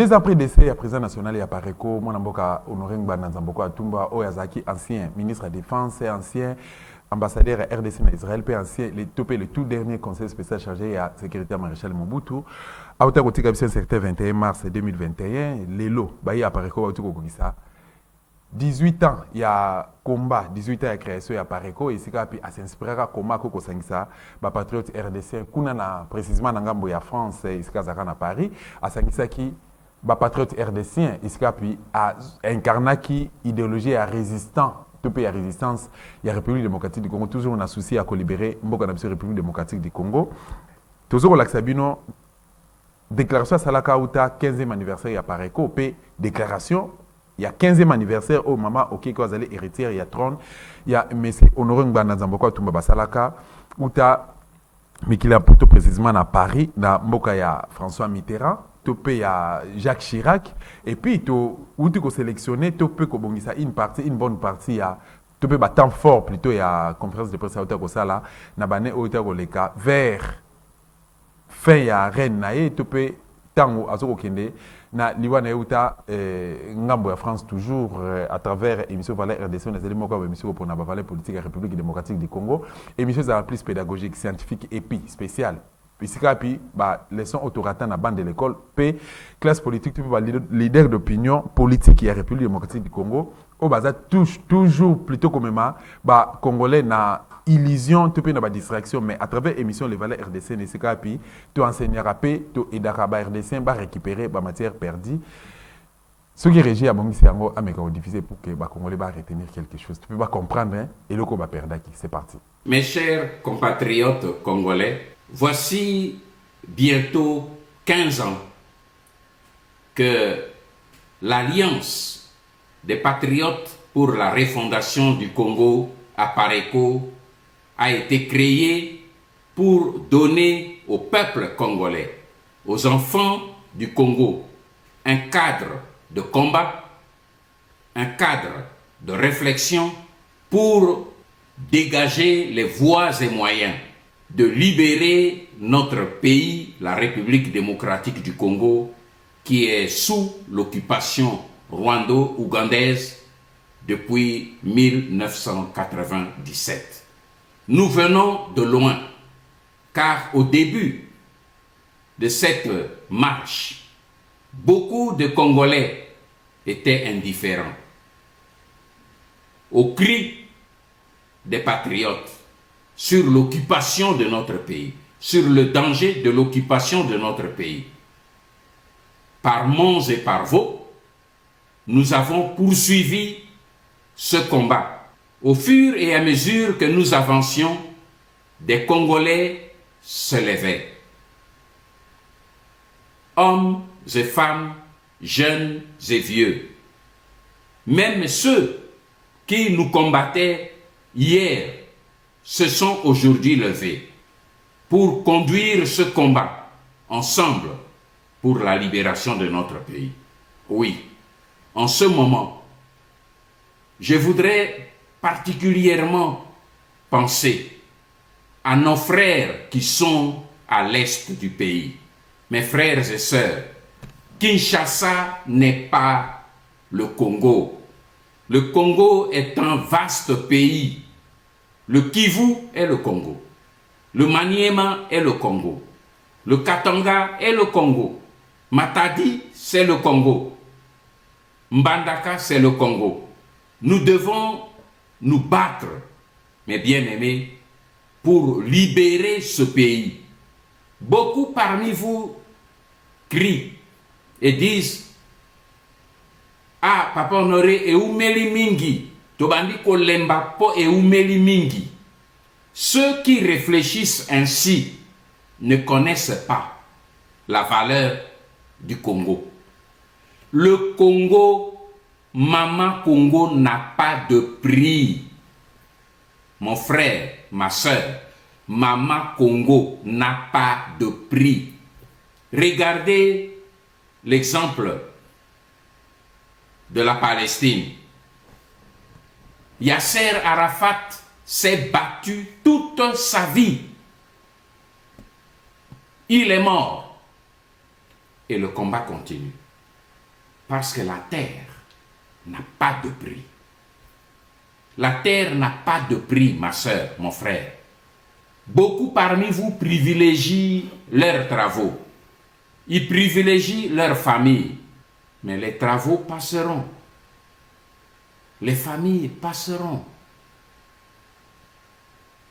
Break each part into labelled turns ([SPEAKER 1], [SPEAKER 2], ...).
[SPEAKER 1] 2 ans après décès, il y a président national, il y a Pareko, mon amboka Honoré Nzamboko Atumba, Oyazaki, ancien ministre de la Défense, ancien ambassadeur RDC en Israël, puis ancien, le tout dernier conseil spécial chargé à la sécurité maréchal Mobutu. À Outa Koti Kabissi, c'était 21 mars 2021, Lelo, Baye à Pareko, Outa Kokisa. 18 ans, il y a combat, 18 ans, il y a création, il y a Pareko, et c'est qu'il s'inspirera combat Koko Sangisa, patriote RDC, Kounana, précisément dans Gambo, il y a France, et c'est à Paris, à Sangisa qui, patriote RDC, il a incarné qui idéologie à résistant, tout pays à résistance, il y a République démocratique du Congo, toujours on a souci à libérer, Mboka na République démocratique du Congo, toujours la Sabino, déclaration à Salaka Outa, 15e anniversaire, il y a Pareko, puis déclaration. Il y a 15e anniversaire au maman, ok, quand vous allez héritière, il y a trône. Il y a M. Honoré Nzamboko Tumba Basalaka, où tu as, mais qu'il a plutôt précisément à Paris, dans Mboka, il y a François Mitterrand, tu peux, il y a Jacques Chirac, et puis, où tu peux sélectionner, tu peux une bonne partie, il y a, tu peux, temps fort, plutôt, il y a conférence de presse à Otakosala, Nabane Otakoleka, vers fin, il y a Rennes, tu peux, tant à Zokokende, na liwa na yuta ngambo ya France toujours à travers émission Valais RDC on a des mots comme émission pour na Valais politique et République démocratique du Congo émission ça plus pédagogique scientifique et puis spécial puis leçon autorata na bande de l'école p classe politique tu peux leader d'opinion politique et République démocratique du Congo au basa toujours plutôt comme congolais na illusion tu peux na distraction mais à travers émission les Valais RDC ne c'est puis tu enseigneras p tu aidera RDC va récupérer matière perdue ce qui régit à mon cerveau à mes diffusé pour que congolais va retenir quelque chose tu peux pas comprendre hein, et le coup va perdre qui c'est parti.
[SPEAKER 2] Mes chers compatriotes congolais, voici bientôt 15 ans que l'Alliance des patriotes pour la refondation du Congo à Pareko a été créée pour donner au peuple congolais, aux enfants du Congo, un cadre de combat, un cadre de réflexion pour dégager les voies et moyens de libérer notre pays, la République démocratique du Congo, qui est sous l'occupation rwando-ougandaise depuis 1997. Nous venons de loin, car au début de cette marche, beaucoup de Congolais étaient indifférents aux cris des patriotes sur l'occupation de notre pays, sur le danger de l'occupation de notre pays. Par Mons et par Vaux, nous avons poursuivi ce combat. Au fur et à mesure que nous avancions, des Congolais se levaient. Hommes et femmes, jeunes et vieux. Même ceux qui nous combattaient hier se sont aujourd'hui levés pour conduire ce combat ensemble pour la libération de notre pays. Oui, en ce moment, je voudrais particulièrement penser à nos frères qui sont à l'est du pays. Mes frères et sœurs, Kinshasa n'est pas le Congo. Le Congo est un vaste pays. Le Kivu est le Congo. Le Maniema est le Congo. Le Katanga est le Congo. Matadi, c'est le Congo. Mbandaka, c'est le Congo. Nous devons nous battre, mes bien-aimés, pour libérer ce pays. Beaucoup parmi vous crient et disent « Ah, Papa Honoré, eumeli mingi, tobandi kolemba po eumeli mingi ». Ceux qui réfléchissent ainsi ne connaissent pas la valeur du Congo. Le Congo, Maman Congo n'a pas de prix. Mon frère, ma soeur, Maman Congo n'a pas de prix. Regardez l'exemple de la Palestine. Yasser Arafat s'est battu toute sa vie. Il est mort. Et le combat continue. Parce que la terre n'a pas de prix. La terre n'a pas de prix, ma soeur, mon frère. Beaucoup parmi vous privilégient leurs travaux. Ils privilégient leur famille. Mais les travaux passeront. Les familles passeront.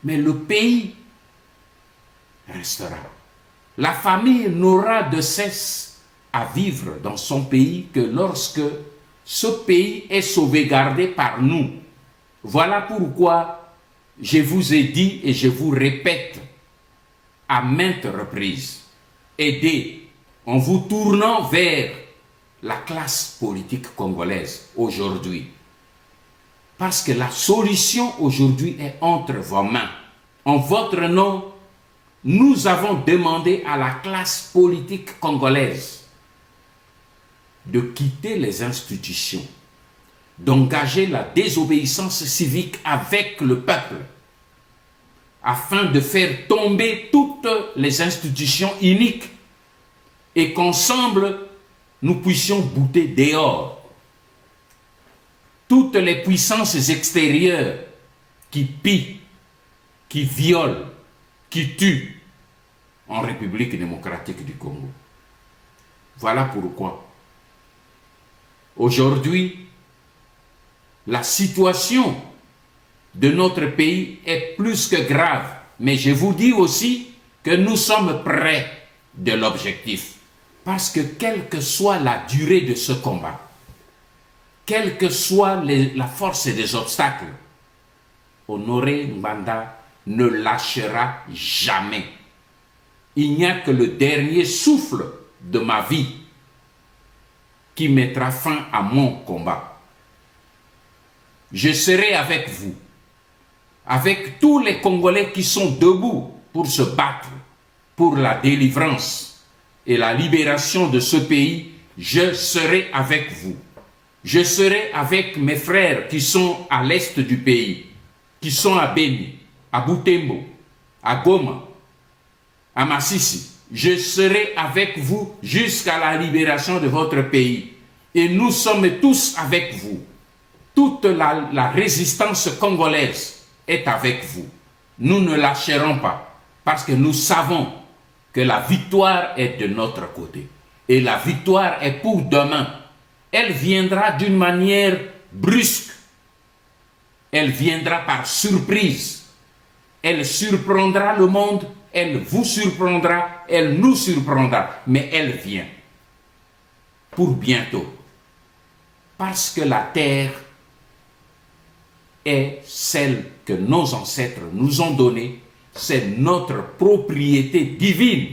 [SPEAKER 2] Mais le pays restera. La famille n'aura de cesse à vivre dans son pays que lorsque ce pays est sauvegardé par nous. Voilà pourquoi je vous ai dit et je vous répète à maintes reprises, aidez en vous tournant vers la classe politique congolaise aujourd'hui. Parce que la solution aujourd'hui est entre vos mains. En votre nom, nous avons demandé à la classe politique congolaise de quitter les institutions, d'engager la désobéissance civique avec le peuple, afin de faire tomber toutes les institutions iniques et qu'ensemble, nous puissions bouter dehors toutes les puissances extérieures qui pillent, qui violent, qui tuent en République démocratique du Congo. Voilà pourquoi aujourd'hui, la situation de notre pays est plus que grave. Mais je vous dis aussi que nous sommes près de l'objectif. Parce que quelle que soit la durée de ce combat, quelle que soit la force des obstacles, Honoré Mbanda ne lâchera jamais. Il n'y a que le dernier souffle de ma vie qui mettra fin à mon combat. Je serai avec vous, avec tous les Congolais qui sont debout pour se battre pour la délivrance et la libération de ce pays. Je serai avec vous. Je serai avec mes frères qui sont à l'est du pays, qui sont à Beni, à Butembo, à Goma, à Massissi. Je serai avec vous jusqu'à la libération de votre pays. Et nous sommes tous avec vous. Toute la résistance congolaise est avec vous. Nous ne lâcherons pas parce que nous savons que la victoire est de notre côté. Et la victoire est pour demain. Elle viendra d'une manière brusque. Elle viendra par surprise. Elle surprendra le monde. Elle vous surprendra. Elle nous surprendra. Mais elle vient. Pour bientôt. Parce que la terre est celle que nos ancêtres nous ont donnée. C'est notre propriété divine.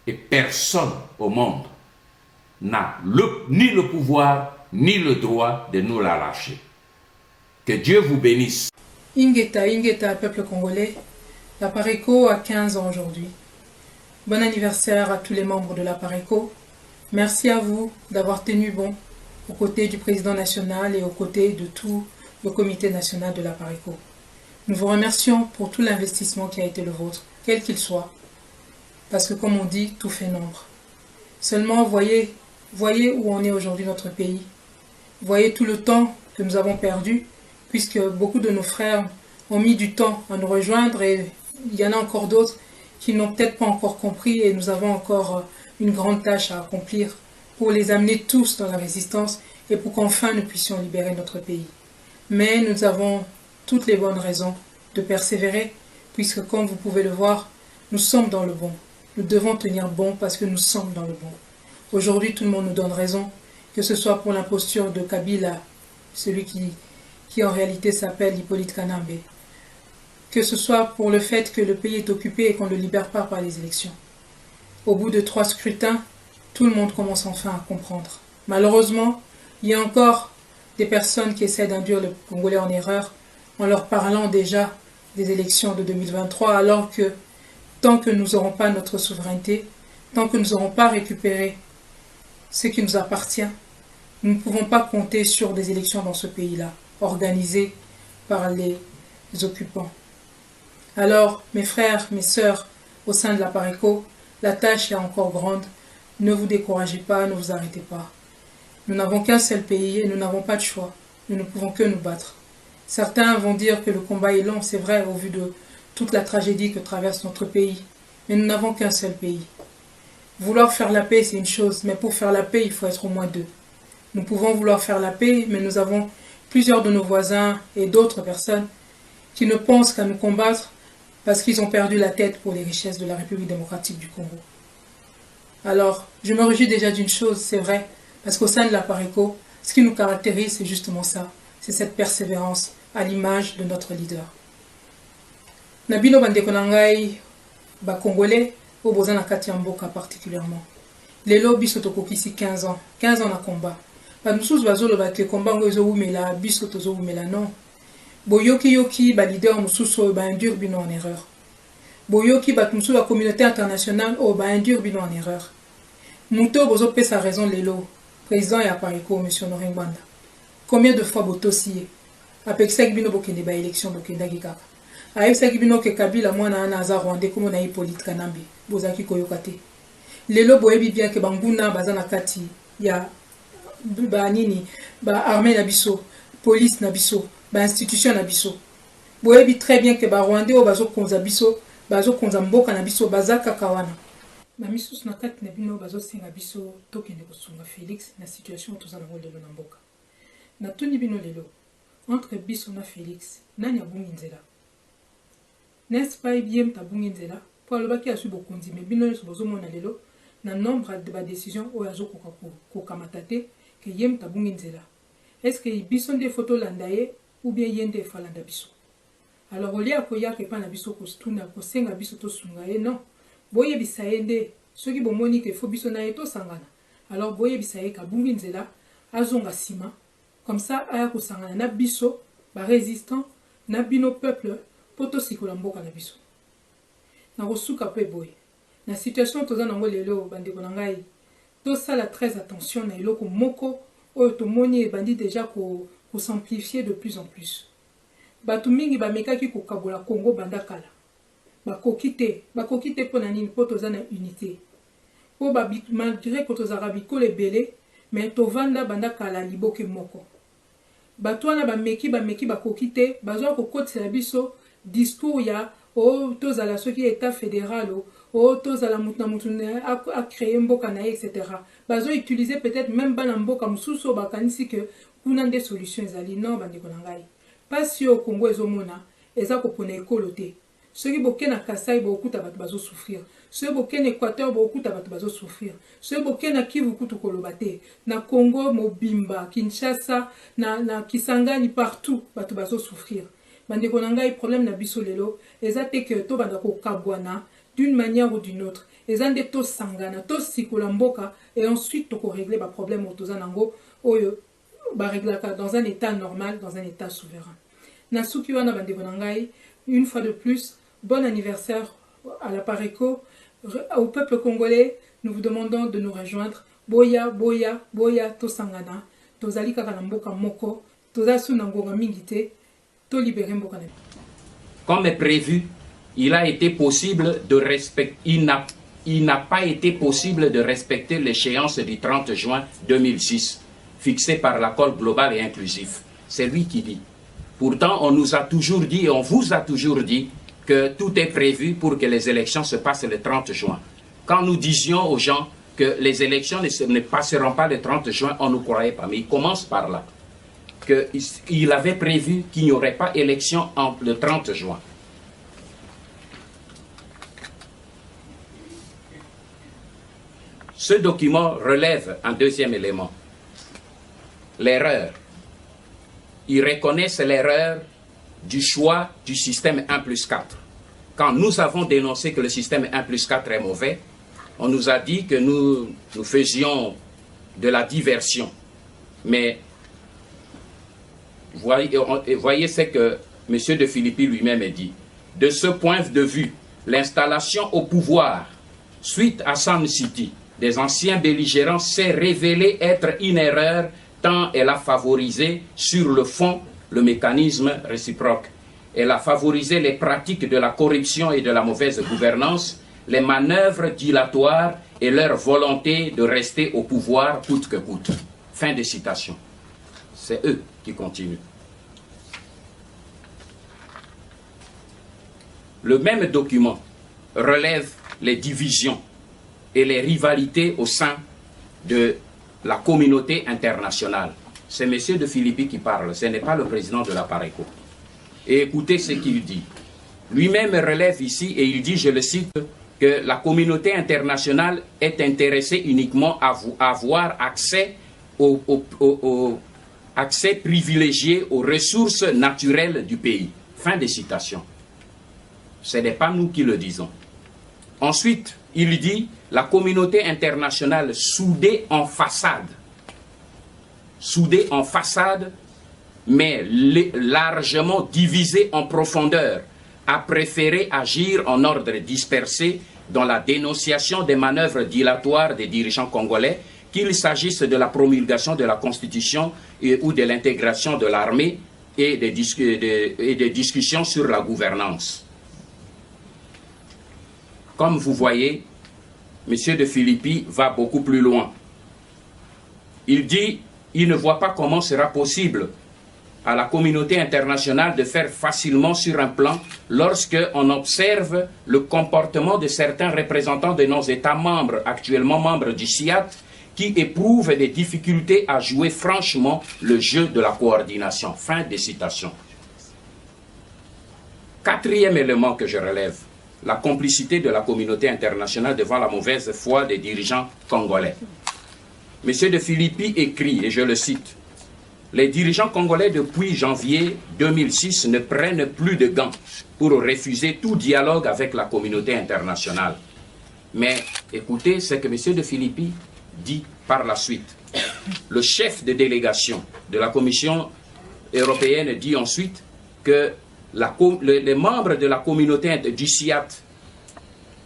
[SPEAKER 2] Et personne au monde n'a ni le pouvoir, ni le droit de nous la lâcher. Que Dieu vous bénisse.
[SPEAKER 3] Ingeta, peuple congolais, la Pareco a 15 ans aujourd'hui. Bon anniversaire à tous les membres de la Pareco. Merci à vous d'avoir tenu bon aux côtés du président national et aux côtés de tout le comité national de la Pareco. Nous vous remercions pour tout l'investissement qui a été le vôtre, quel qu'il soit. Parce que comme on dit, tout fait nombre. Seulement, voyez où en est aujourd'hui notre pays. Voyez tout le temps que nous avons perdu, puisque beaucoup de nos frères ont mis du temps à nous rejoindre et il y en a encore d'autres qui n'ont peut-être pas encore compris et nous avons encore une grande tâche à accomplir pour les amener tous dans la résistance et pour qu'enfin nous puissions libérer notre pays. Mais nous avons toutes les bonnes raisons de persévérer, puisque comme vous pouvez le voir, nous sommes dans le bon. Nous devons tenir bon parce que nous sommes dans le bon. Aujourd'hui, tout le monde nous donne raison, que ce soit pour l'imposture de Kabila, celui qui en réalité s'appelle Hippolyte Kanambe, que ce soit pour le fait que le pays est occupé et qu'on ne le libère pas par les élections. Au bout de 3 scrutins, tout le monde commence enfin à comprendre. Malheureusement, il y a encore des personnes qui essaient d'induire le Congolais en erreur en leur parlant déjà des élections de 2023, alors que tant que nous n'aurons pas notre souveraineté, tant que nous n'aurons pas récupéré ce qui nous appartient, nous ne pouvons pas compter sur des élections dans ce pays-là, organisées par les occupants. Alors, mes frères, mes sœurs, au sein de la Pareco, la tâche est encore grande. Ne vous découragez pas, ne vous arrêtez pas. Nous n'avons qu'un seul pays et nous n'avons pas de choix. Nous ne pouvons que nous battre. Certains vont dire que le combat est long, c'est vrai, au vu de toute la tragédie que traverse notre pays. Mais nous n'avons qu'un seul pays. Vouloir faire la paix, c'est une chose, mais pour faire la paix, il faut être au moins deux. Nous pouvons vouloir faire la paix, mais nous avons plusieurs de nos voisins et d'autres personnes qui ne pensent qu'à nous combattre parce qu'ils ont perdu la tête pour les richesses de la République démocratique du Congo. Alors, je me réjouis déjà d'une chose, c'est vrai, parce qu'au sein de la PARECO, ce qui nous caractérise, c'est justement ça, c'est cette persévérance à l'image de notre leader. Nabino bandeko nangai ba Congolais au bozana kati ya mboka particulièrement. Lelo biso tokokisi 15 ans na combat. Ba mususu bazolo ba te combat ngo ezowumela biso tozowumela non. Boyoki ba leader mususu ba induire bino en erreur. Boyoki ba mususu la communauté internationale o ba induire bino en erreur. Muto bozo pesa raison lelo. Président ya PARECO monsieur Honoré Ngbanda. Combien de fois botosie apexaki bino bokende ba élection bokendaki kaka. Ayebisaki bino ke Kabila mwana ana aza Rwandais komo na Hippolyte Kanambe bozaki koyoka te. Lelo boyebi bien ke banguna baza na kati ya ba nini ba armée na biso, police na biso, ba institution na biso. Boyebi très bien ke ba Rwandais o bazo konza biso, bazo konza mboka na biso baza kaka wana. Ba misusu na kati na bino bazo senga biso tokende kosunga Félix na situation tozana ngo lelo na mboka. Na tuni bino lelo entre biso na Félix nani abungi nzela. N'est-ce pas bien tabungi nzela pour alobaki asu bokonzi mais bino so bozomona lelo na nombre de ba décision o yazo ko kamatate que yem tabungi nzela. Est-ce que biso nde photo landaye ou bien yende falanda biso? Alors olia ko ya ke pa na biso ko stuna ko senga biso to sunga e non. Boye bisaende soki bomoni ke fo biso na eto sangana. Alors boye bisaye ka bungi nzela azonga sima comme ça aya ko sangana na biso ba résistant na bino peuple poto sikola mboka na biso. Na kosuka pe boye. Na situation toza nango lelo bandeko na ngai. To sala très attention na eloko moko oyo tomoni bandi déjà ko s'amplifier de plus en plus. Batu mingi ba mekaki ko kabola Congo bandakala. Bakoki te pona nini po toza na unité. Po ba malgré ko toza rabiko le belé mais tovanda bandakala liboke moko. Batu wana ba meki bakoki te bazwa ko kotisa biso discours ya o tozala soki état fédéral o tozala mutuna a créé mboka na etc. Bazo utiliser peut-être même bana mboka mususu bakanisi que kuna nde solution ezali non bandeko na ngai. Pasi au Congo ezomona eza ko pona ekolo te. Soki bokena Kasai bokuta bato bazo souffrir. Soki bokena Équateur bokuta bato bazo souffrir. Soki bokena Kivu kutu koloba te. Na Congo mobimba, Kinshasa, na Kisangani partout bato bazo souffrir. Bandeko na ngai problème na biso lelo eza te que to banda ko kabwana d'une manière ou d'une autre. Eza nde to sangana, to sikola mboka et ensuite to ko régler ba problème otoza nango oyo ba réglaka dans un état normal, dans un état souverain. Na suki wana bandeko na ngai, une fois de plus, bon anniversaire à la PARECO, au peuple congolais, nous vous demandons de nous rejoindre. Boya, to sangana, tozali kaka na mboka moko, tozasu na ngonga mingi te.
[SPEAKER 2] Comme est prévu, il n'a pas été possible de respecter l'échéance du 30 juin 2006, fixée par l'accord global et inclusif. C'est lui qui dit. Pourtant, on nous a toujours dit, et on vous a toujours dit, que tout est prévu pour que les élections se passent le 30 juin. Quand nous disions aux gens que les élections ne passeront pas le 30 juin, on ne nous croyait pas. Mais il commence par là. Qu'il avait prévu qu'il n'y aurait pas élection le 30 juin. Ce document relève un deuxième élément, l'erreur. Ils reconnaissent l'erreur du choix du système 1+4. Quand nous avons dénoncé que le système 1+4 est mauvais, on nous a dit que nous faisions de la diversion. Mais voyez ce que M. de Philippi lui-même a dit. De ce point de vue, l'installation au pouvoir, suite à Sun City, des anciens belligérants s'est révélée être une erreur tant elle a favorisé sur le fond le mécanisme réciproque. Elle a favorisé les pratiques de la corruption et de la mauvaise gouvernance, les manœuvres dilatoires et leur volonté de rester au pouvoir coûte que coûte. Fin de citation. C'est eux qui continuent. Le même document relève les divisions et les rivalités au sein de la communauté internationale. C'est M. de Filippi qui parle, ce n'est pas le président de la PARECO. Et écoutez ce qu'il dit. Lui-même relève ici, et il dit, je le cite, que la communauté internationale est intéressée uniquement à avoir accès accès privilégié aux ressources naturelles du pays. Fin de citation. Ce n'est pas nous qui le disons. Ensuite, il dit, la communauté internationale soudée en façade, mais largement divisée en profondeur, a préféré agir en ordre dispersé dans la dénonciation des manœuvres dilatoires des dirigeants congolais, qu'il s'agisse de la promulgation de la Constitution ou de l'intégration de l'armée et des discussions sur la gouvernance. Comme vous voyez, M. de Filippi va beaucoup plus loin. Il dit, il ne voit pas comment sera possible à la communauté internationale de faire facilement sur un plan lorsque on observe le comportement de certains représentants de nos États membres, actuellement membres du CIAT, qui éprouvent des difficultés à jouer franchement le jeu de la coordination. Fin de citation. Quatrième élément que je relève, la complicité de la communauté internationale devant la mauvaise foi des dirigeants congolais. M. de Filippi écrit, et je le cite, « Les dirigeants congolais depuis janvier 2006 ne prennent plus de gants pour refuser tout dialogue avec la communauté internationale. » Mais écoutez ce que M. de Filippi dit par la suite. Le chef de délégation de la Commission européenne dit ensuite que les membres de la communauté du CIAT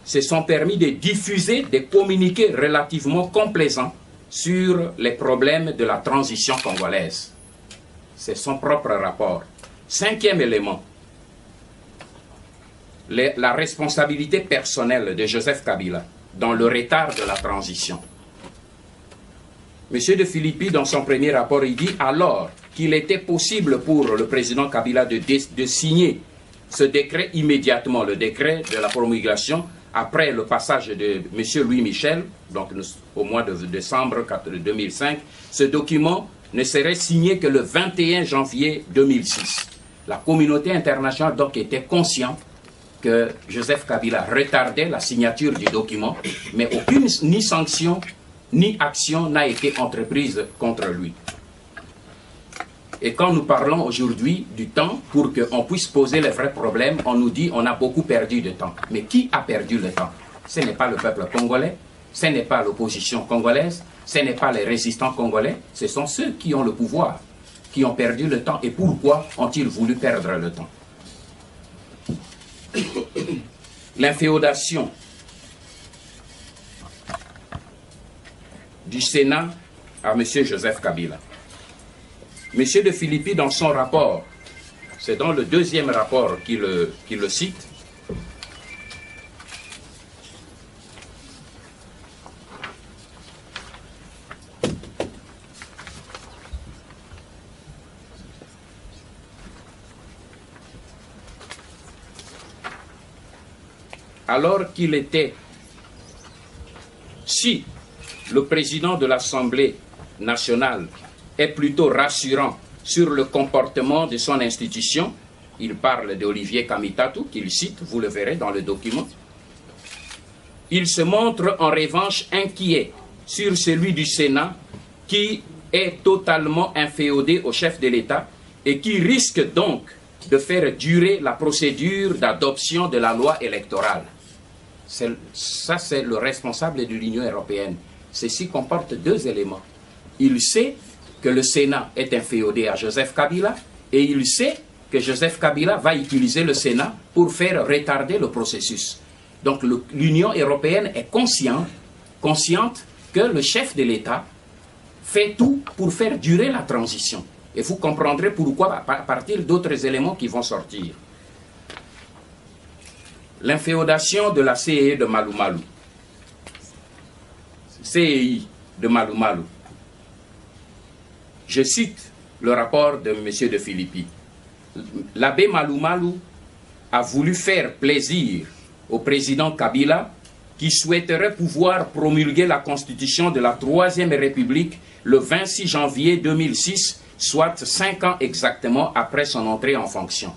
[SPEAKER 2] se sont permis de diffuser des communiqués relativement complaisants sur les problèmes de la transition congolaise. C'est son propre rapport. Cinquième élément, la responsabilité personnelle de Joseph Kabila dans le retard de la transition. M. de Filippi, dans son premier rapport, il dit alors qu'il était possible pour le président Kabila de signer ce décret immédiatement, le décret de la promulgation, après le passage de M. Louis Michel, donc au mois de décembre 2005, ce document ne serait signé que le 21 janvier 2006. La communauté internationale donc était consciente que Joseph Kabila retardait la signature du document, mais aucune ni sanction ni action n'a été entreprise contre lui. Et quand nous parlons aujourd'hui du temps pour qu'on puisse poser les vrais problèmes, on nous dit on a beaucoup perdu de temps. Mais qui a perdu le temps? Ce n'est pas le peuple congolais, ce n'est pas l'opposition congolaise, ce n'est pas les résistants congolais, ce sont ceux qui ont le pouvoir, qui ont perdu le temps. Et pourquoi ont-ils voulu perdre le temps? L'inféodation du Sénat à M. Joseph Kabila. M. de Filippi, dans son rapport, c'est dans le deuxième rapport qu'il le cite, alors qu'il était, si le président de l'Assemblée nationale est plutôt rassurant sur le comportement de son institution, il parle d'Olivier Kamitatu, qu'il cite, vous le verrez dans le document, il se montre en revanche inquiet sur celui du Sénat qui est totalement inféodé au chef de l'État et qui risque donc de faire durer la procédure d'adoption de la loi électorale. Ça, c'est le responsable de l'Union européenne. Ceci comporte deux éléments. Il sait que le Sénat est inféodé à Joseph Kabila et il sait que Joseph Kabila va utiliser le Sénat pour faire retarder le processus. Donc l'Union européenne est consciente que le chef de l'État fait tout pour faire durer la transition. Et vous comprendrez pourquoi à partir d'autres éléments qui vont sortir. L'inféodation de la CEI de Malou Malou. CEI de Malou Malou. Je cite le rapport de M. de Filippi. L'abbé Malou Malou a voulu faire plaisir au président Kabila qui souhaiterait pouvoir promulguer la constitution de la Troisième République le 26 janvier 2006, soit 5 ans exactement après son entrée en fonction.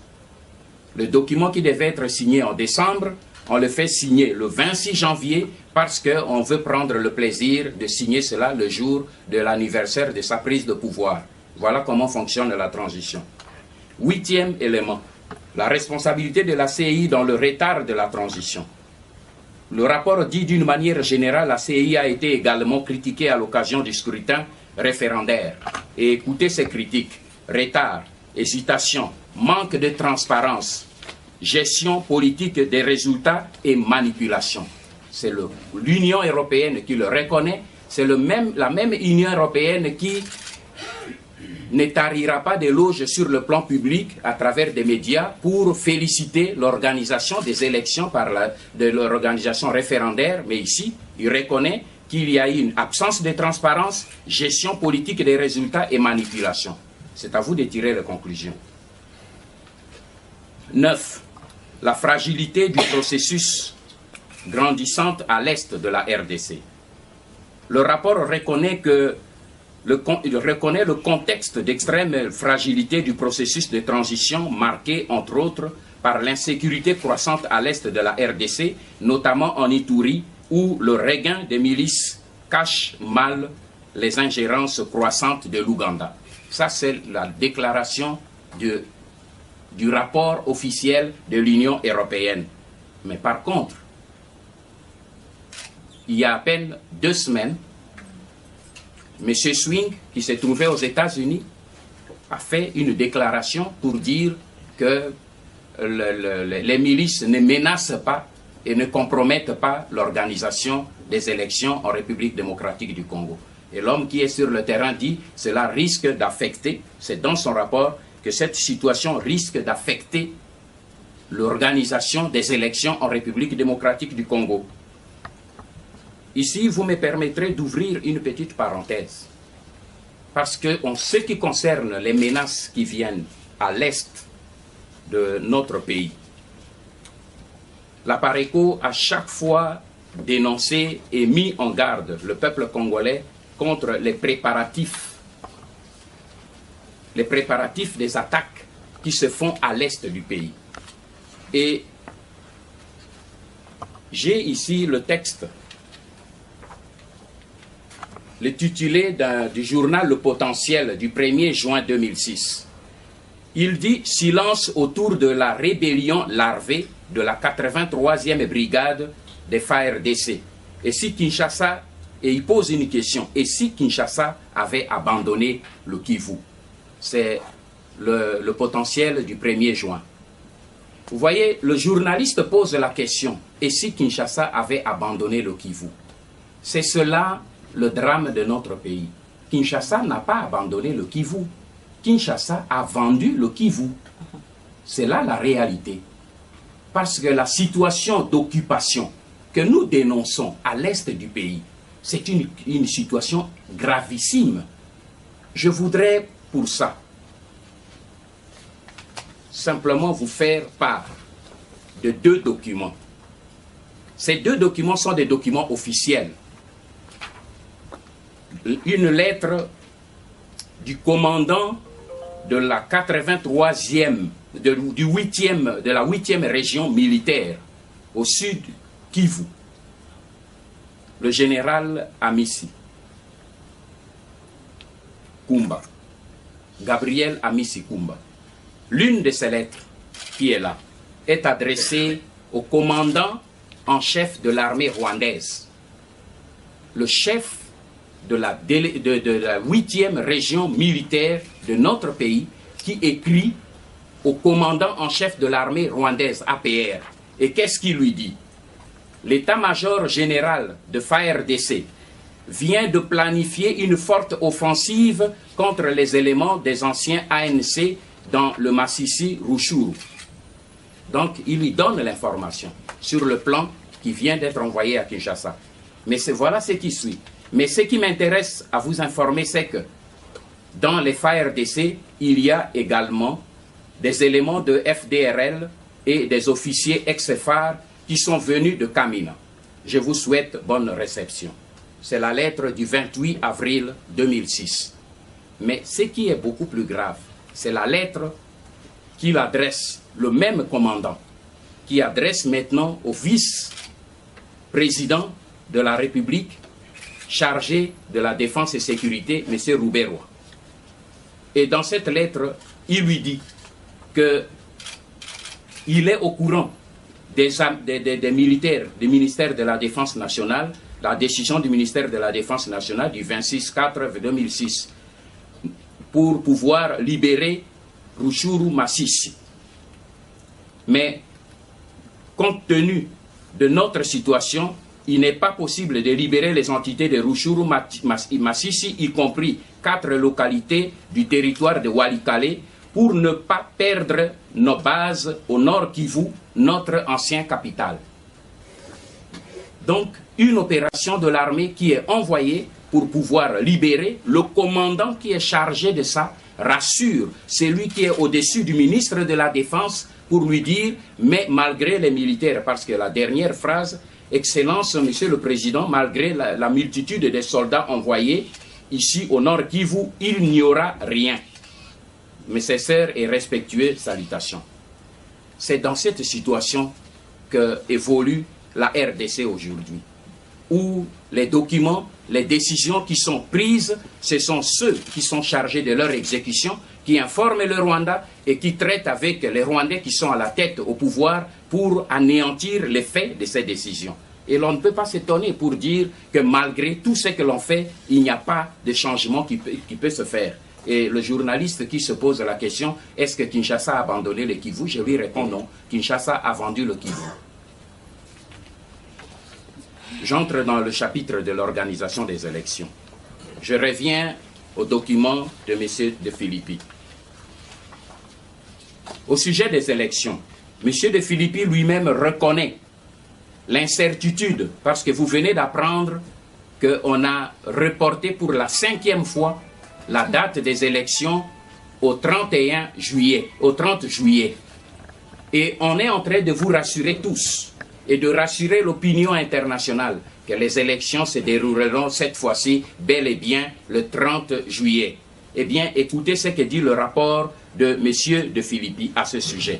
[SPEAKER 2] Le document qui devait être signé en décembre, on le fait signer le 26 janvier parce qu'on veut prendre le plaisir de signer cela le jour de l'anniversaire de sa prise de pouvoir. Voilà comment fonctionne la transition. 8e élément, la responsabilité de la CEI dans le retard de la transition. Le rapport dit d'une manière générale, la CEI a été également critiquée à l'occasion du scrutin référendaire. Et écoutez ces critiques: retard, hésitation, manque de transparence, gestion politique des résultats et manipulation. C'est l'Union européenne qui le reconnaît, c'est la même Union européenne qui ne tarira pas d'éloges sur le plan public à travers des médias pour féliciter l'organisation des élections de l'organisation référendaire, mais ici, il reconnaît qu'il y a eu une absence de transparence, gestion politique des résultats et manipulation. C'est à vous de tirer les conclusions. 9. La fragilité du processus grandissante à l'est de la RDC. Le rapport reconnaît le contexte d'extrême fragilité du processus de transition marqué, entre autres, par l'insécurité croissante à l'est de la RDC, notamment en Ituri, où le regain des milices cache mal les ingérences croissantes de l'Ouganda. Ça, c'est la déclaration du rapport officiel de l'Union européenne. Mais par contre, il y a à peine 2 semaines, M. Swing, qui se trouvait aux États-Unis, a fait une déclaration pour dire que les milices ne menacent pas et ne compromettent pas l'organisation des élections en République démocratique du Congo. Et l'homme qui est sur le terrain dit « cela risque d'affecter », c'est dans son rapport, que cette situation risque d'affecter l'organisation des élections en République démocratique du Congo. Ici, vous me permettrez d'ouvrir une petite parenthèse. Parce qu'en ce qui concerne les menaces qui viennent à l'est de notre pays, la PARECO a chaque fois dénoncé et mis en garde le peuple congolais contre les préparatifs des attaques qui se font à l'est du pays. Et j'ai ici le texte, l'intitulé du journal Le Potentiel du 1er juin 2006. Il dit « Silence autour de la rébellion larvée de la 83e brigade des FARDC. Et si Kinshasa, et il pose une question, et si Kinshasa avait abandonné le Kivu ?» C'est le potentiel du 1er juin. Vous voyez, le journaliste pose la question, et si Kinshasa avait abandonné le Kivu? C'est cela le drame de notre pays. Kinshasa n'a pas abandonné le Kivu. Kinshasa a vendu le Kivu. C'est là la réalité. Parce que la situation d'occupation que nous dénonçons à l'est du pays, c'est une situation gravissime. Je voudrais pour ça simplement vous faire part de 2 documents. Ces 2 documents sont des documents officiels. Une lettre du commandant de la 83e, de la 8e région militaire au sud Kivu, le général Amissi Kumba, Gabriel Amissi Kumba. L'une de ces lettres qui est là est adressée au commandant en chef de l'armée rwandaise, le chef de la 8e région militaire de notre pays, qui écrit au commandant en chef de l'armée rwandaise, APR. Et qu'est-ce qu'il lui dit? L'état-major général de FARDC vient de planifier une forte offensive contre les éléments des anciens ANC dans le Massissi Ruchuru. Donc, il lui donne l'information sur le plan qui vient d'être envoyé à Kinshasa. Mais voilà ce qui suit. Mais ce qui m'intéresse à vous informer, c'est que dans les FARDC, il y a également des éléments de FDRL et des officiers ex-FAR qui sont venus de Kamina. Je vous souhaite bonne réception. C'est la lettre du 28 avril 2006. Mais ce qui est beaucoup plus grave, c'est la lettre qu'il adresse, le même commandant, qui adresse maintenant au vice-président de la République chargé de la défense et sécurité, M. Rouberoy. Et dans cette lettre, il lui dit qu'il est au courant des militaires du ministère de la Défense nationale, la décision du ministère de la Défense nationale du 26/4/2006 pour pouvoir libérer Rutshuru Masisi. Mais compte tenu de notre situation, il n'est pas possible de libérer les entités de Rutshuru Masisi, y compris 4 localités du territoire de Walikale, pour ne pas perdre nos bases au Nord Kivu, notre ancienne capitale. Donc, une opération de l'armée qui est envoyée pour pouvoir libérer. Le commandant qui est chargé de ça rassure celui qui est au-dessus du ministre de la Défense pour lui dire, mais malgré les militaires, parce que la dernière phrase, Excellence, Monsieur le Président, malgré la multitude des soldats envoyés ici au Nord Kivu, il n'y aura rien. Mes sincères et respectueuses salutations. C'est dans cette situation que évolue la RDC aujourd'hui, où les documents, les décisions qui sont prises, ce sont ceux qui sont chargés de leur exécution, qui informent le Rwanda et qui traitent avec les Rwandais qui sont à la tête au pouvoir pour anéantir les faits de ces décisions. Et l'on ne peut pas s'étonner pour dire que malgré tout ce que l'on fait, il n'y a pas de changement qui peut se faire. Et le journaliste qui se pose la question, est-ce que Kinshasa a abandonné le Kivu? Je lui réponds non, Kinshasa a vendu le Kivu. J'entre dans le chapitre de l'organisation des élections. Je reviens au document de M. De Philippi. Au sujet des élections, M. De Philippi lui-même reconnaît l'incertitude, parce que vous venez d'apprendre qu'on a reporté pour la 5e fois la date des élections au 31 juillet, au 30 juillet. Et on est en train de vous rassurer tous et de rassurer l'opinion internationale que les élections se dérouleront cette fois-ci bel et bien le 30 juillet. Eh bien, écoutez ce que dit le rapport de M. De Philippi à ce sujet.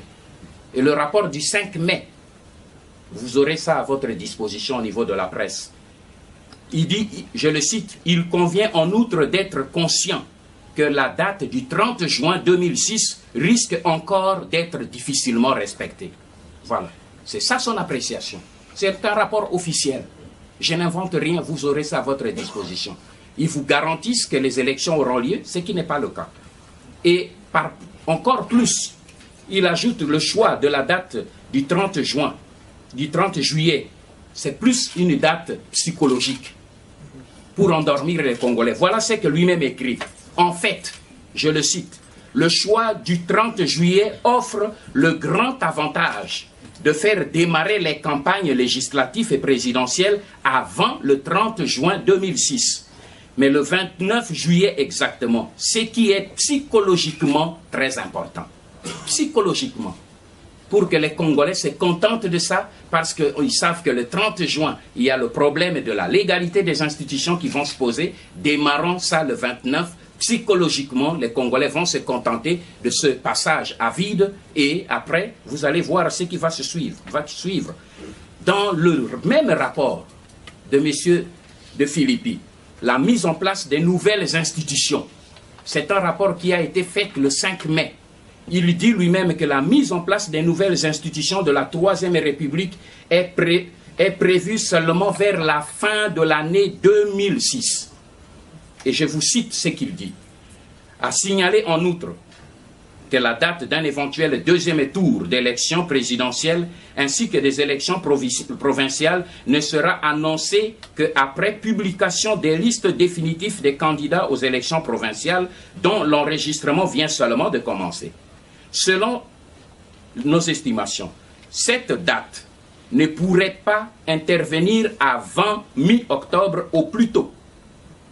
[SPEAKER 2] Et le rapport du 5 mai, vous aurez ça à votre disposition au niveau de la presse. Il dit, je le cite, « Il convient en outre d'être conscient que la date du 30 juin 2006 risque encore d'être difficilement respectée. » Voilà, c'est ça son appréciation. C'est un rapport officiel. Je n'invente rien, vous aurez ça à votre disposition. Ils vous garantissent que les élections auront lieu, ce qui n'est pas le cas. Et encore plus, il ajoute le choix de la date du 30 juin, du 30 juillet. C'est plus une date psychologique pour endormir les Congolais. Voilà ce que lui-même écrit. En fait, je le cite, le choix du 30 juillet offre le grand avantage de faire démarrer les campagnes législatives et présidentielles avant le 30 juin 2006. Mais le 29 juillet exactement, ce qui est psychologiquement très important. Psychologiquement. Pour que les Congolais se contentent de ça, parce qu'ils savent que le 30 juin, il y a le problème de la légalité des institutions qui vont se poser. Démarrons ça le 29. Psychologiquement, les Congolais vont se contenter de ce passage à vide et après, vous allez voir ce qui va se suivre. Dans le même rapport de M. De Philippi, la mise en place des nouvelles institutions, c'est un rapport qui a été fait le 5 mai. Il dit lui-même que la mise en place des nouvelles institutions de la Troisième République est prévue seulement vers la fin de l'année 2006. Et je vous cite ce qu'il dit. A signaler en outre que la date d'un éventuel deuxième tour d'élections présidentielles ainsi que des élections provinciales ne sera annoncée qu'après publication des listes définitives des candidats aux élections provinciales dont l'enregistrement vient seulement de commencer. Selon nos estimations, cette date ne pourrait pas intervenir avant mi-octobre au plus tôt,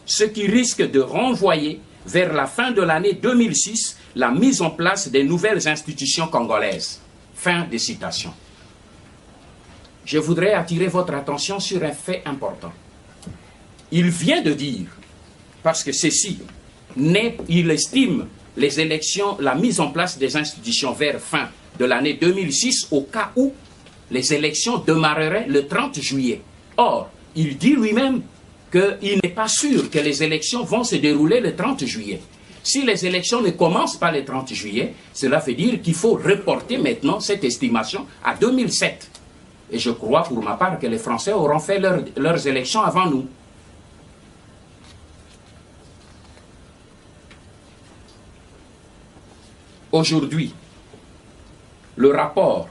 [SPEAKER 2] ce qui risque de renvoyer vers la fin de l'année 2006, la mise en place des nouvelles institutions congolaises. Fin de citation. Je voudrais attirer votre attention sur un fait important. Il vient de dire, parce que ceci, il estime les élections, la mise en place des institutions vers fin de l'année 2006 au cas où les élections démarreraient le 30 juillet. Or, il dit lui-même qu'il n'est pas sûr que les élections vont se dérouler le 30 juillet. Si les élections ne commencent pas le 30 juillet, cela veut dire qu'il faut reporter maintenant cette estimation à 2007. Et je crois pour ma part que les Français auront fait leurs élections avant nous. Aujourd'hui, le rapport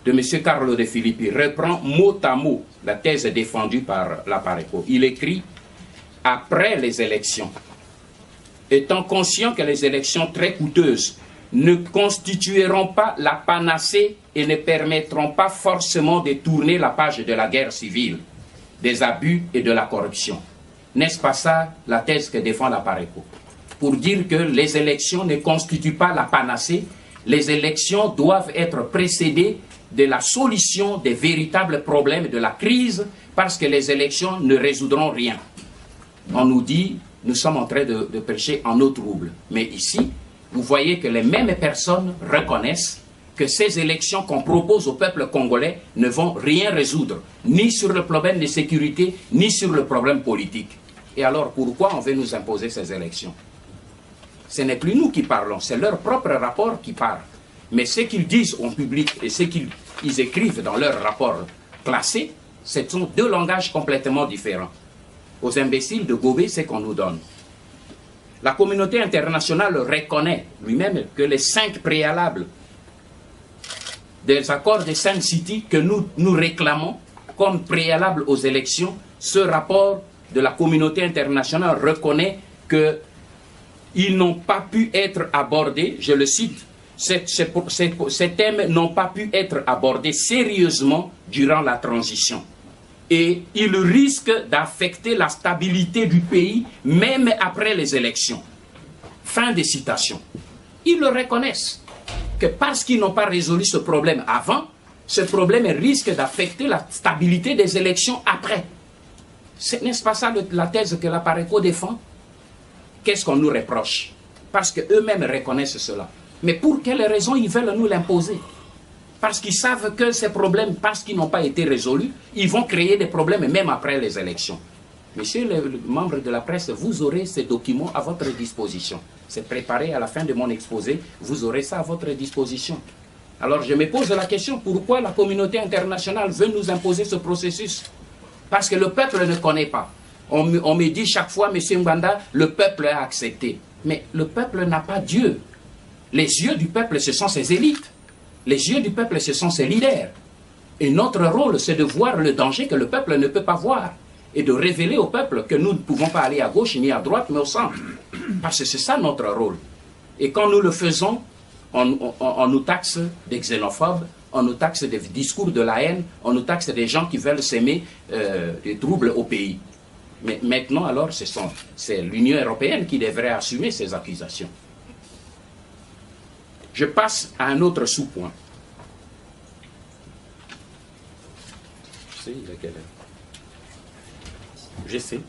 [SPEAKER 2] de M. Carlo De Filippi reprend mot à mot la thèse défendue par la Pareco. Il écrit « Après les élections, étant conscient que les élections très coûteuses ne constitueront pas la panacée et ne permettront pas forcément de tourner la page de la guerre civile, des abus et de la corruption. » N'est-ce pas ça la thèse que défend la Pareco? Pour dire que les élections ne constituent pas la panacée, les élections doivent être précédées de la solution des véritables problèmes de la crise, parce que les élections ne résoudront rien. On nous dit, nous sommes en train de prêcher en eau trouble. Mais ici, vous voyez que les mêmes personnes reconnaissent que ces élections qu'on propose au peuple congolais ne vont rien résoudre, ni sur le problème de sécurité, ni sur le problème politique. Et alors, pourquoi on veut nous imposer ces élections? Ce n'est plus nous qui parlons, c'est leur propre rapport qui parle. Mais ce qu'ils disent en public et ce qu'ils écrivent dans leur rapport classé, ce sont deux langages complètement différents. Aux imbéciles de gober ce qu'on nous donne. La communauté internationale reconnaît lui-même que les 5 préalables des accords de Sun City que nous réclamons comme préalables aux élections, ce rapport de la communauté internationale reconnaît qu'ils n'ont pas pu être abordés, je le cite, ces thèmes n'ont pas pu être abordés sérieusement durant la transition. Et ils risquent d'affecter la stabilité du pays, même après les élections. Fin de citation. Ils le reconnaissent, que parce qu'ils n'ont pas résolu ce problème avant, ce problème risque d'affecter la stabilité des élections après. N'est-ce pas ça la thèse que la Pareco défend? Qu'est-ce qu'on nous reproche? Parce qu'eux-mêmes reconnaissent cela. Mais pour quelles raisons ils veulent nous l'imposer? Parce qu'ils savent que ces problèmes, parce qu'ils n'ont pas été résolus, ils vont créer des problèmes même après les élections. Messieurs les membres de la presse, vous aurez ces documents à votre disposition. C'est préparé à la fin de mon exposé, vous aurez ça à votre disposition. Alors je me pose la question, pourquoi la communauté internationale veut nous imposer ce processus? Parce que le peuple ne connaît pas. On me dit chaque fois, M. Mbanda, le peuple a accepté. Mais le peuple n'a pas Dieu. Les yeux du peuple, ce sont ses élites. Les yeux du peuple, ce sont ses leaders. Et notre rôle, c'est de voir le danger que le peuple ne peut pas voir. Et de révéler au peuple que nous ne pouvons pas aller à gauche ni à droite, mais au centre. Parce que c'est ça notre rôle. Et quand nous le faisons, on nous taxe des xénophobes, on nous taxe des discours de la haine, on nous taxe des gens qui veulent s'aimer des troubles au pays. Mais maintenant, alors, c'est l'Union européenne qui devrait assumer ces accusations. Je passe à un autre sous-point. Je sais, il a quelle heure? Je sais.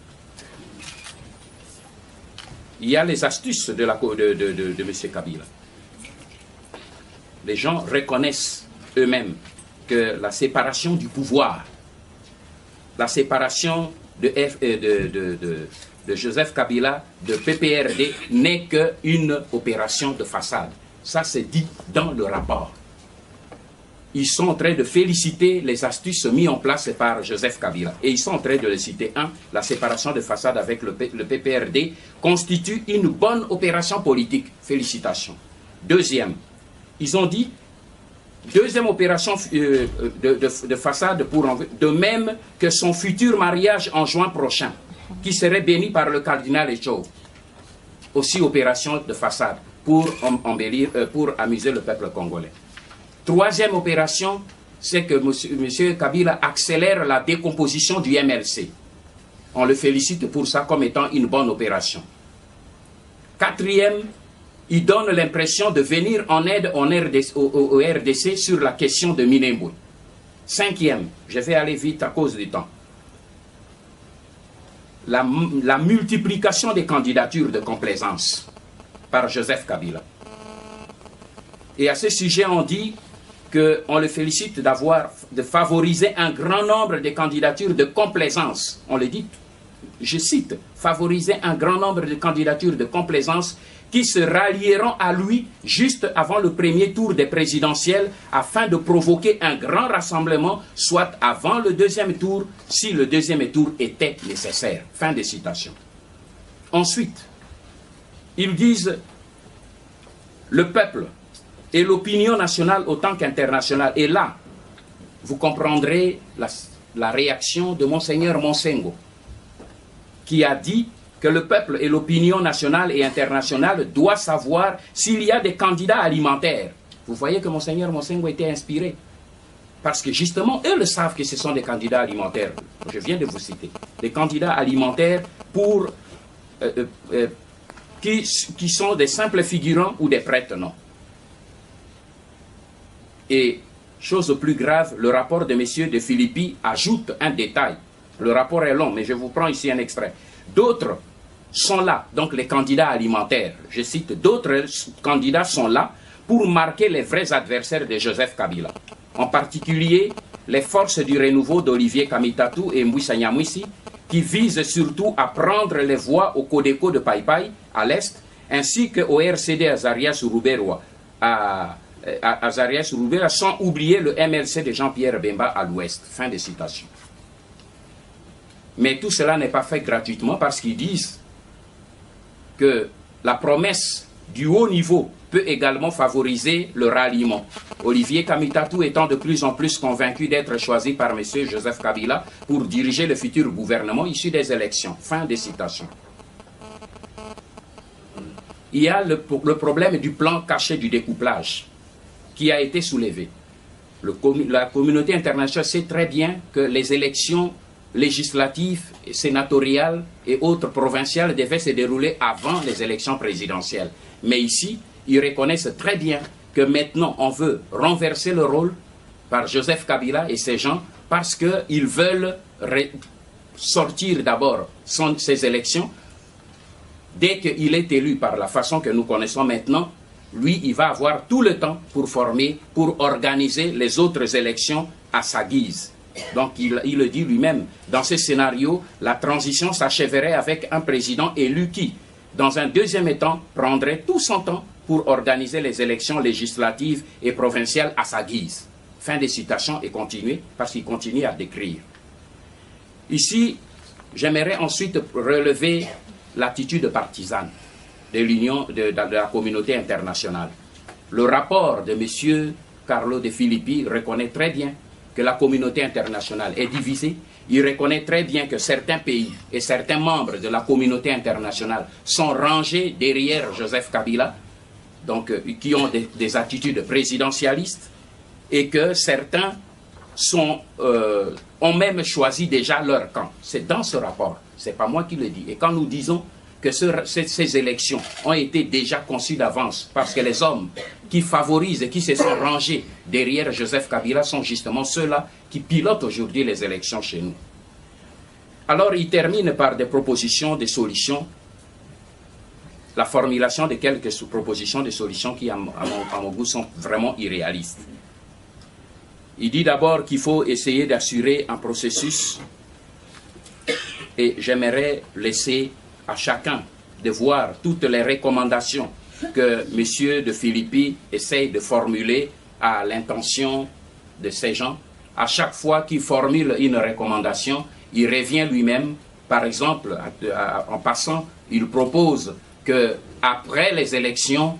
[SPEAKER 2] Il y a les astuces de M. Kabila. Les gens reconnaissent eux-mêmes que la séparation du pouvoir, la séparation de Joseph Kabila, de PPRD, n'est qu'une opération de façade. Ça, c'est dit dans le rapport. Ils sont en train de féliciter les astuces mises en place par Joseph Kabila. Et ils sont en train de le citer. La séparation de façade avec le PPRD constitue une bonne opération politique. Félicitations. Deuxième, ils ont dit, deuxième opération de façade, de même que son futur mariage en juin prochain, qui serait béni par le cardinal Echo. Aussi opération de façade pour embellir, pour amuser le peuple congolais. Troisième opération, c'est que M. Kabila accélère la décomposition du MLC. On le félicite pour ça comme étant une bonne opération. Quatrième, il donne l'impression de venir en aide au RDC sur la question de Minembwe. Cinquième, je vais aller vite à cause du temps. La multiplication des candidatures de complaisance par Joseph Kabila. Et à ce sujet, on dit qu'on le félicite de favoriser un grand nombre de candidatures de complaisance. On le dit, je cite, favoriser un grand nombre de candidatures de complaisance qui se rallieront à lui juste avant le premier tour des présidentielles afin de provoquer un grand rassemblement, soit avant le deuxième tour, si le deuxième tour était nécessaire. Fin de citation. Ensuite, ils disent le peuple et l'opinion nationale autant qu'internationale. Et là, vous comprendrez la réaction de Monseigneur Monsengo, qui a dit que le peuple et l'opinion nationale et internationale doivent savoir s'il y a des candidats alimentaires. Vous voyez que Monseigneur Monsengo était inspiré. Parce que justement, eux le savent que ce sont des candidats alimentaires. Je viens de vous citer. Des candidats alimentaires pour, qui sont des simples figurants ou des prêtres, non. Et, chose plus grave, le rapport de M. de Philippi ajoute un détail. Le rapport est long, mais je vous prends ici un extrait. D'autres sont là, donc les candidats alimentaires, je cite, d'autres candidats sont là pour marquer les vrais adversaires de Joseph Kabila. En particulier, les forces du renouveau d'Olivier Kamitatou et Mwissa Nyamwisi, qui visent surtout à prendre les voix au Codeco de Païpaï, à l'est, ainsi qu'au RCD Azarias Rouberoa, sans oublier le MLC de Jean-Pierre Bemba à l'ouest. Fin de citation. Mais tout cela n'est pas fait gratuitement parce qu'ils disent que la promesse du haut niveau peut également favoriser le ralliement. Olivier Kamitatou étant de plus en plus convaincu d'être choisi par M. Joseph Kabila pour diriger le futur gouvernement issu des élections. Fin de citation. Il y a le problème du plan caché du découplage qui a été soulevé. La communauté internationale sait très bien que les élections législatives, sénatoriales et autres provinciales devaient se dérouler avant les élections présidentielles. Mais ici, ils reconnaissent très bien que maintenant on veut renverser le rôle par Joseph Kabila et ses gens parce qu'ils veulent sortir d'abord ces élections. Dès qu'il est élu par la façon que nous connaissons maintenant, lui, il va avoir tout le temps pour organiser les autres élections à sa guise. Donc, il le dit lui-même, dans ce scénario, la transition s'achèverait avec un président élu qui, dans un deuxième temps, prendrait tout son temps pour organiser les élections législatives et provinciales à sa guise. Fin de citation et continuer, parce qu'il continue à décrire. Ici, j'aimerais ensuite relever l'attitude partisane de la communauté internationale. Le rapport de M. Carlo De Filippi reconnaît très bien que la communauté internationale est divisée. Il reconnaît très bien que certains pays et certains membres de la communauté internationale sont rangés derrière Joseph Kabila, donc qui ont des attitudes présidentialistes, et que certains ont même choisi déjà leur camp. C'est dans ce rapport, c'est pas moi qui le dis. Et quand nous disons que ces élections ont été déjà conçues d'avance parce que les hommes qui favorisent et qui se sont rangés derrière Joseph Kabila sont justement ceux-là qui pilotent aujourd'hui les élections chez nous. Alors il termine par des propositions de solutions, la formulation de quelques propositions de solutions qui à mon goût sont vraiment irréalistes. Il dit d'abord qu'il faut essayer d'assurer un processus, et j'aimerais laisser à chacun de voir toutes les recommandations que M. De Filippi essaye de formuler à l'intention de ces gens. À chaque fois qu'il formule une recommandation, il revient lui-même. Par exemple, en passant, il propose qu'après les élections,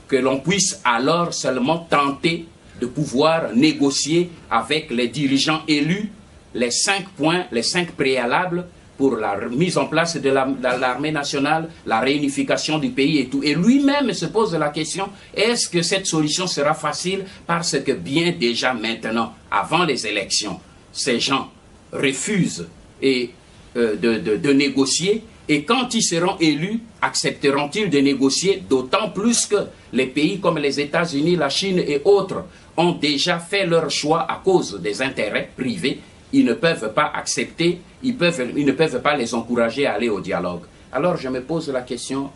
[SPEAKER 2] que l'on puisse alors seulement tenter de pouvoir négocier avec les dirigeants élus les 5 points, les 5 préalables pour la mise en place de l'armée nationale, la réunification du pays et tout. Et lui-même se pose la question, est-ce que cette solution sera facile? Parce que bien déjà maintenant, avant les élections, ces gens refusent et de négocier, et quand ils seront élus, accepteront-ils de négocier, d'autant plus que les pays comme les États-Unis, la Chine et autres ont déjà fait leur choix à cause des intérêts privés. Ils ne peuvent pas accepter, ils ne peuvent pas les encourager à aller au dialogue. Alors je me pose la question,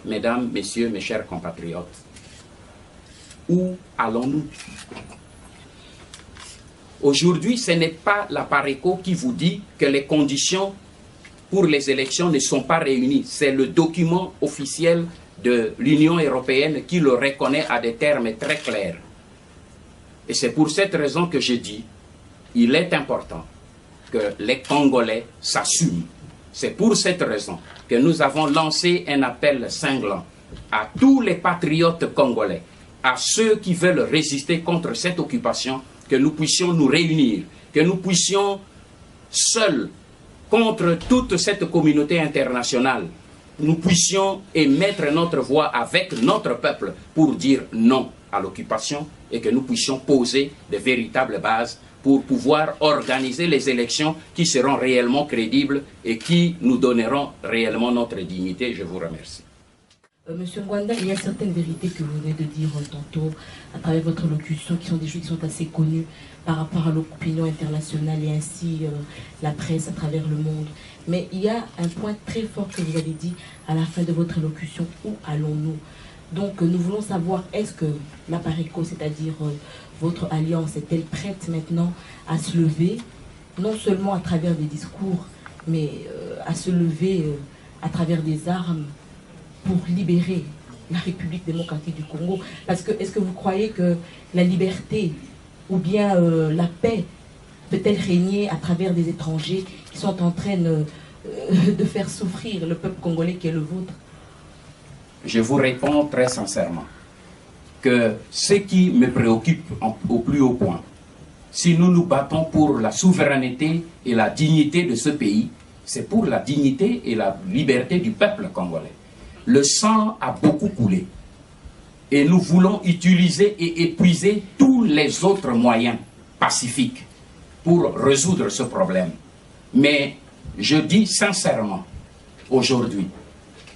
[SPEAKER 2] mesdames, messieurs, mes chers compatriotes, où allons-nous? Aujourd'hui, ce n'est pas la PARECO qui vous dit que les conditions pour les élections ne sont pas réunies. C'est le document officiel de l'Union européenne qui le reconnaît à des termes très clairs. Et c'est pour cette raison que je dis, il est important que les Congolais s'assument. C'est pour cette raison que nous avons lancé un appel cinglant à tous les patriotes congolais, à ceux qui veulent résister contre cette occupation, que nous puissions nous réunir, que nous puissions seuls, contre toute cette communauté internationale, nous puissions émettre notre voix avec notre peuple pour dire non à l'occupation et que nous puissions poser de véritables bases pour pouvoir organiser les élections qui seront réellement crédibles et qui nous donneront réellement notre dignité. Je vous remercie.
[SPEAKER 4] Monsieur Ngwanda, il y a certaines vérités que vous venez de dire tantôt à travers votre locution qui sont des choses qui sont assez connues par rapport à l'opinion internationale et ainsi la presse à travers le monde. Mais il y a un point très fort que vous avez dit à la fin de votre locution, où allons-nous? Donc nous voulons savoir, est-ce que la PARECO, c'est-à-dire votre alliance, est-elle prête maintenant à se lever, non seulement à travers des discours, mais à se lever à travers des armes pour libérer la République démocratique du Congo? Parce que est-ce que vous croyez que la liberté ou bien la paix peut-elle régner à travers des étrangers qui sont en train de faire souffrir le peuple congolais qui est le vôtre?
[SPEAKER 2] Je vous réponds très sincèrement que ce qui me préoccupe au plus haut point, si nous nous battons pour la souveraineté et la dignité de ce pays, c'est pour la dignité et la liberté du peuple congolais. Le sang a beaucoup coulé et nous voulons utiliser et épuiser tous les autres moyens pacifiques pour résoudre ce problème. Mais je dis sincèrement aujourd'hui,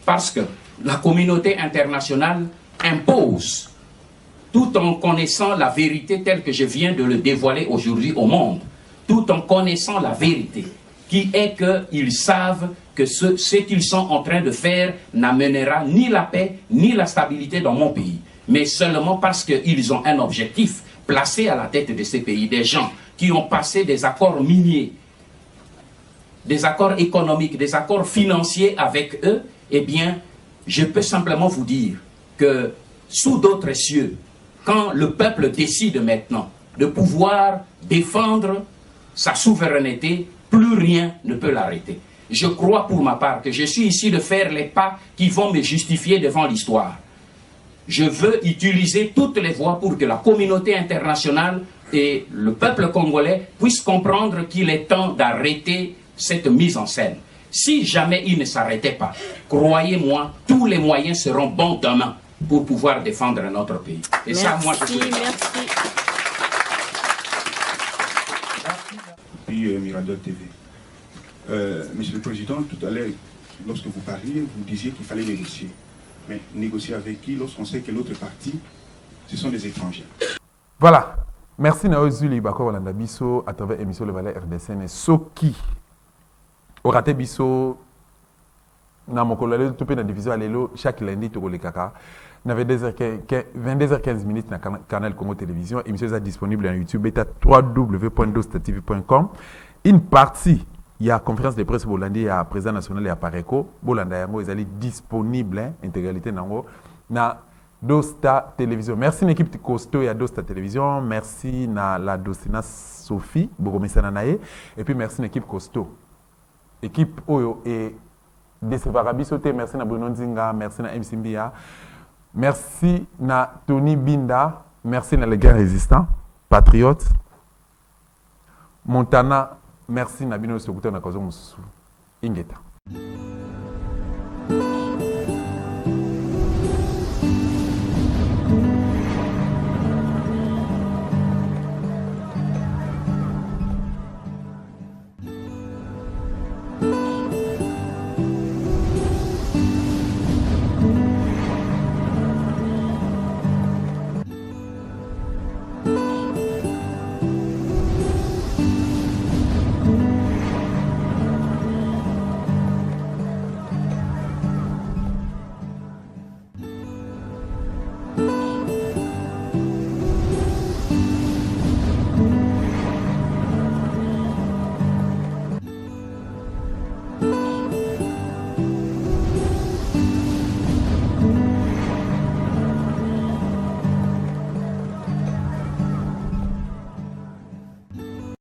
[SPEAKER 2] parce que la communauté internationale impose, tout en connaissant la vérité telle que je viens de le dévoiler aujourd'hui au monde, tout en connaissant la vérité, qui est qu'ils savent que ce qu'ils sont en train de faire n'amènera ni la paix ni la stabilité dans mon pays, mais seulement parce qu'ils ont un objectif placé à la tête de ces pays, des gens qui ont passé des accords miniers, des accords économiques, des accords financiers avec eux. Eh bien, je peux simplement vous dire que sous d'autres cieux, quand le peuple décide maintenant de pouvoir défendre sa souveraineté, plus rien ne peut l'arrêter. Je crois pour ma part que je suis ici de faire les pas qui vont me justifier devant l'histoire. Je veux utiliser toutes les voies pour que la communauté internationale et le peuple congolais puissent comprendre qu'il est temps d'arrêter cette mise en scène. Si jamais il ne s'arrêtait pas, croyez-moi, tous les moyens seront bons demain pour pouvoir défendre notre pays. Et
[SPEAKER 4] merci,
[SPEAKER 2] ça, moi, je vous
[SPEAKER 4] merci.
[SPEAKER 5] Puis Mirador TV. Monsieur le Président, tout à l'heure, lorsque vous parliez, vous disiez qu'il fallait négocier. Mais négocier avec qui lorsqu'on sait que l'autre partie, ce sont des étrangers?
[SPEAKER 1] Voilà. Merci Naozuli Bako Walanda Biso à travers l'émission Le Valais RDC. Soki Orate Biso na mokolale tout pe na division alelo chaque lundi to le kaka. Na 22h15 minutes na canal Congo Télévision. Émission est disponible sur YouTube et à www.dostatv.com. Une partie il y a conférence de presse Bolandi, il y a président national et à PARECO. Bolanda yango est disponible intégralité nango na Dosta Télévision. Merci l'équipe Costo et à Dosta Télévision. Merci na la Dostina Sophie Bogomesana Naye et puis merci l'équipe Costo. Équipe Oyo et Desevarabisote, merci na Bruno Nzinga, merci na MC Mbia. Merci na Tony Binda, merci na les gars résistants, patriotes. Montana, merci na Bino Sokuta na Kozo Mususu. Ingeta.